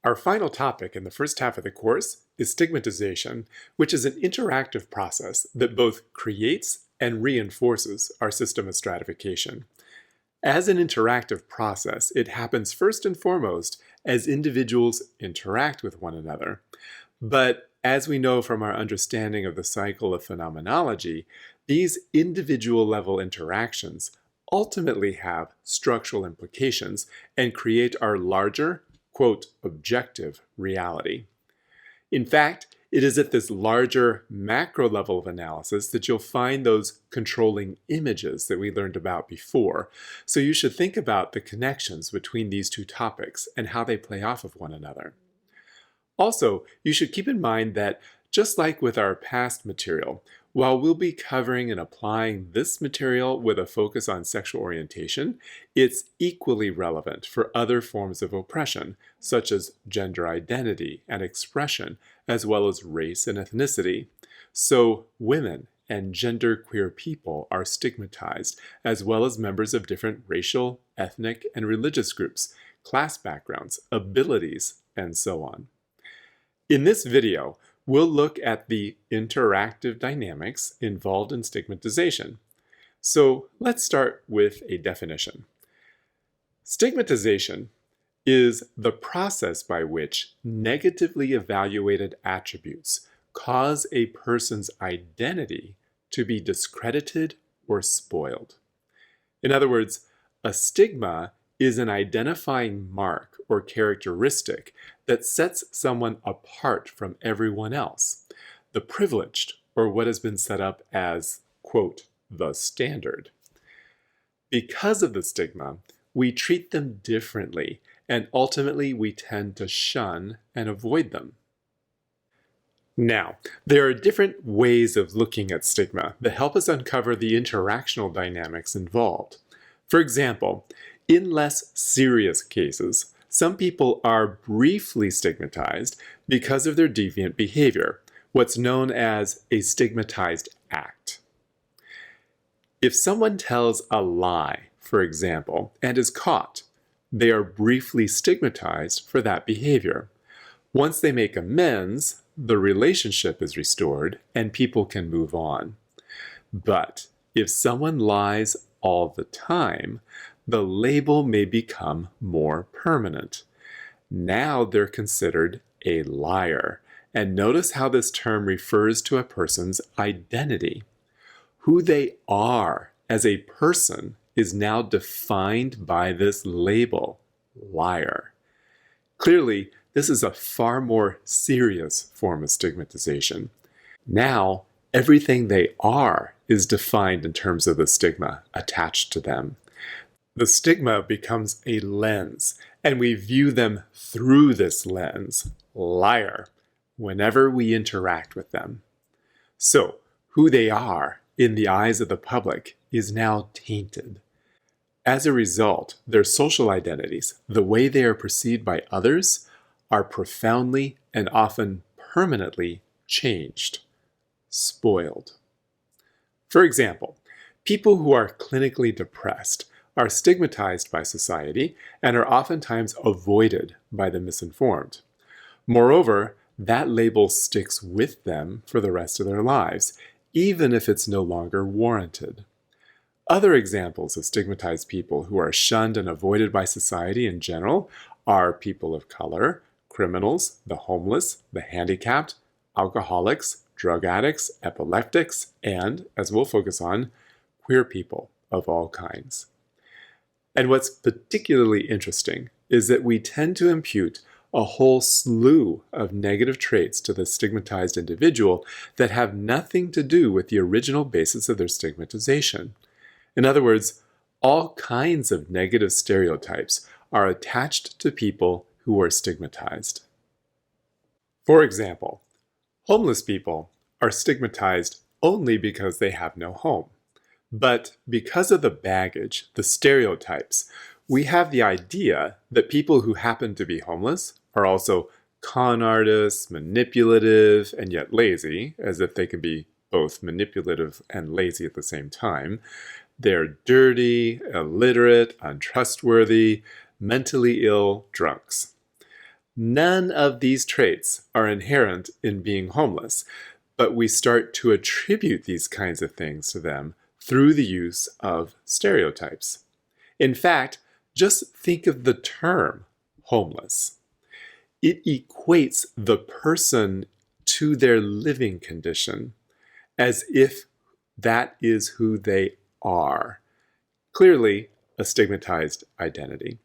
Our final topic in the first half of the course is stigmatization, which is an interactive process that both creates and reinforces our system of stratification. As an interactive process, it happens first and foremost as individuals interact with one another. But as we know from our understanding of the cycle of phenomenology, these individual-level interactions ultimately have structural implications and create our larger, quote, objective reality. In fact, it is at this larger macro level of analysis that you'll find those controlling images that we learned about before. So you should think about the connections between these two topics and how they play off of one another. Also, you should keep in mind that just like with our past material, while we'll be covering and applying this material with a focus on sexual orientation, it's equally relevant for other forms of oppression, such as gender identity and expression, as well as race and ethnicity. So women and genderqueer people are stigmatized, as well as members of different racial, ethnic, and religious groups, class backgrounds, abilities, and so on. In this video, we'll look at the interactive dynamics involved in stigmatization. So let's start with a definition. Stigmatization is the process by which negatively evaluated attributes cause a person's identity to be discredited or spoiled. In other words, a stigma is an identifying mark or characteristic that sets someone apart from everyone else, the privileged, or what has been set up as, quote, the standard. Because of the stigma, we treat them differently, and ultimately we tend to shun and avoid them. Now, there are different ways of looking at stigma that help us uncover the interactional dynamics involved. For example, in less serious cases, some people are briefly stigmatized because of their deviant behavior, what's known as a stigmatized act. If someone tells a lie, for example, and is caught, they are briefly stigmatized for that behavior. Once they make amends, the relationship is restored and people can move on. But if someone lies all the time, the label may become more permanent. Now they're considered a liar. And notice how this term refers to a person's identity. Who they are as a person is now defined by this label, liar. Clearly, this is a far more serious form of stigmatization. Now, everything they are is defined in terms of the stigma attached to them. The stigma becomes a lens, and we view them through this lens, liar, whenever we interact with them. So, who they are in the eyes of the public is now tainted. As a result, their social identities, the way they are perceived by others, are profoundly and often permanently changed, spoiled. For example, people who are clinically depressed are stigmatized by society and are oftentimes avoided by the misinformed. Moreover, that label sticks with them for the rest of their lives, even if it's no longer warranted. Other examples of stigmatized people who are shunned and avoided by society in general are people of color, criminals, the homeless, the handicapped, alcoholics, drug addicts, epileptics, and, as we'll focus on, queer people of all kinds. And what's particularly interesting is that we tend to impute a whole slew of negative traits to the stigmatized individual that have nothing to do with the original basis of their stigmatization. In other words, all kinds of negative stereotypes are attached to people who are stigmatized. For example, homeless people are stigmatized only because they have no home. But because of the baggage, the stereotypes, we have the idea that people who happen to be homeless are also con artists, manipulative, and yet lazy, as if they can be both manipulative and lazy at the same time. They're dirty, illiterate, untrustworthy, mentally ill drunks. None of these traits are inherent in being homeless, but we start to attribute these kinds of things to them through the use of stereotypes. In fact, just think of the term homeless. It equates the person to their living condition as if that is who they are. Clearly, a stigmatized identity.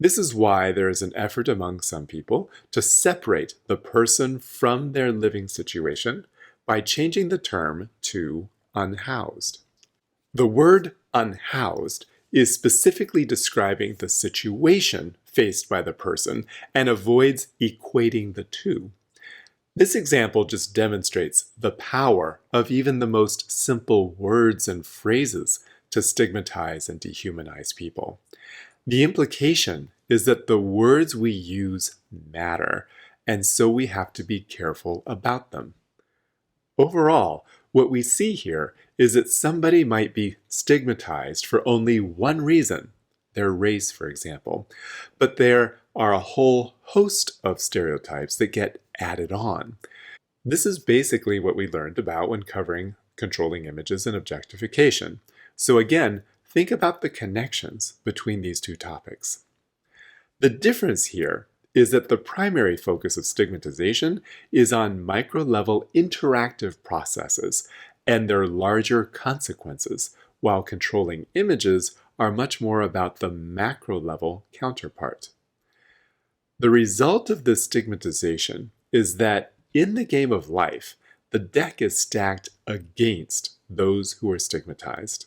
This is why there is an effort among some people to separate the person from their living situation by changing the term to unhoused. The word unhoused is specifically describing the situation faced by the person and avoids equating the two. This example just demonstrates the power of even the most simple words and phrases to stigmatize and dehumanize people. The implication is that the words we use matter, and so we have to be careful about them. Overall, what we see here is that somebody might be stigmatized for only one reason, their race, for example, but there are a whole host of stereotypes that get added on. This is basically what we learned about when covering controlling images and objectification. So again, think about the connections between these two topics. The difference here is that the primary focus of stigmatization is on micro-level interactive processes and their larger consequences, while controlling images are much more about the macro-level counterpart. The result of this stigmatization is that in the game of life, the deck is stacked against those who are stigmatized.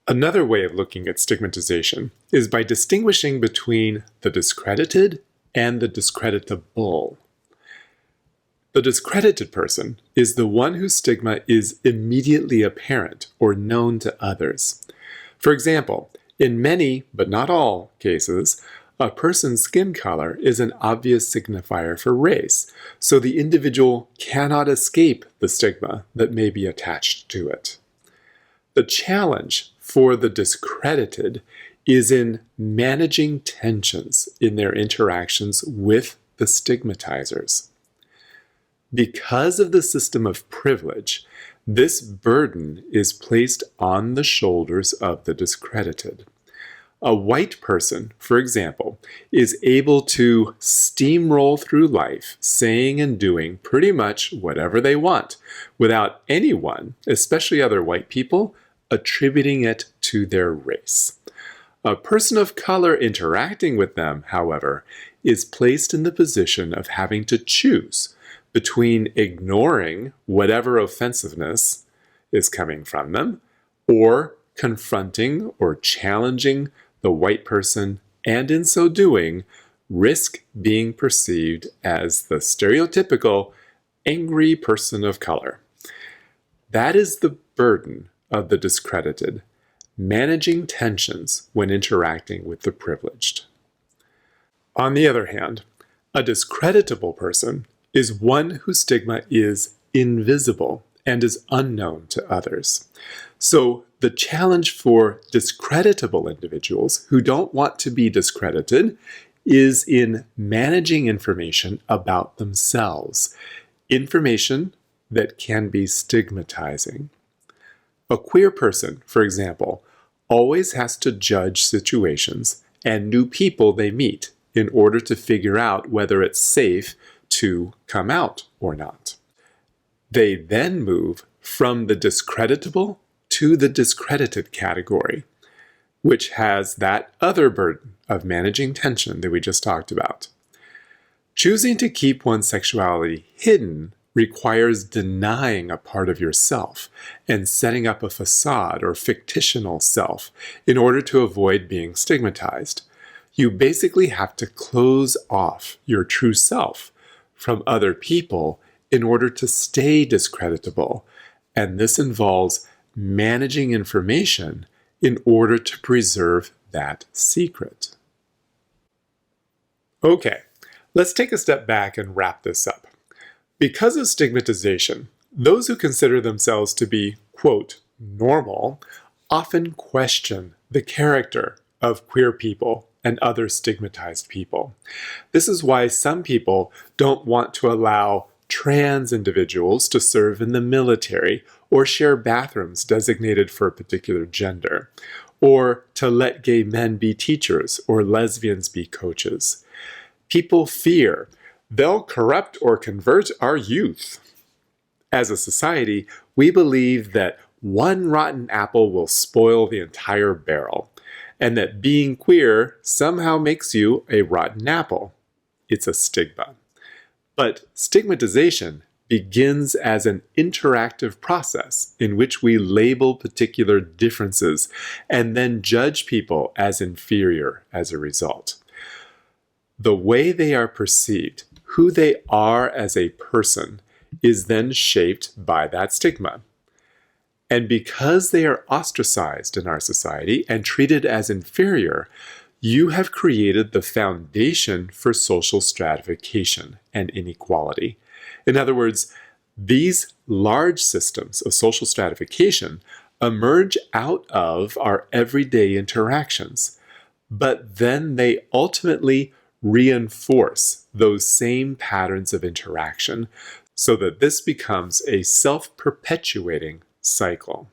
Another way of looking at stigmatization is by distinguishing between the discredited and the discreditable. The discredited person is the one whose stigma is immediately apparent or known to others. For example, in many, but not all, cases, a person's skin color is an obvious signifier for race, so the individual cannot escape the stigma that may be attached to it. The challenge for the discredited is in managing tensions in their interactions with the stigmatizers. Because of the system of privilege, this burden is placed on the shoulders of the discredited. A white person, for example, is able to steamroll through life, saying and doing pretty much whatever they want, without anyone, especially other white people, attributing it to their race. A person of color interacting with them, however, is placed in the position of having to choose between ignoring whatever offensiveness is coming from them, or confronting or challenging the white person, and in so doing, risk being perceived as the stereotypical angry person of color. That is the burden of the discredited, managing tensions when interacting with the privileged. On the other hand, a discreditable person is one whose stigma is invisible and is unknown to others. So the challenge for discreditable individuals who don't want to be discredited is in managing information about themselves, information that can be stigmatizing. A queer person, for example, always has to judge situations and new people they meet in order to figure out whether it's safe to come out or not. They then move from the discreditable to the discredited category, which has that other burden of managing tension that we just talked about. Choosing to keep one's sexuality hidden requires denying a part of yourself and setting up a facade or fictional self in order to avoid being stigmatized. You basically have to close off your true self from other people in order to stay discreditable, and this involves managing information in order to preserve that secret. Okay, let's take a step back and wrap this up. Because of stigmatization, those who consider themselves to be, quote, normal, often question the character of queer people and other stigmatized people. This is why some people don't want to allow trans individuals to serve in the military or share bathrooms designated for a particular gender, or to let gay men be teachers or lesbians be coaches. People fear they'll corrupt or convert our youth. As a society, we believe that one rotten apple will spoil the entire barrel, and that being queer somehow makes you a rotten apple. It's a stigma. But stigmatization begins as an interactive process in which we label particular differences and then judge people as inferior as a result. The way they are perceived, who they are as a person, is then shaped by that stigma. And because they are ostracized in our society and treated as inferior, you have created the foundation for social stratification and inequality. In other words, these large systems of social stratification emerge out of our everyday interactions, but then they ultimately reinforce those same patterns of interaction so that this becomes a self-perpetuating cycle.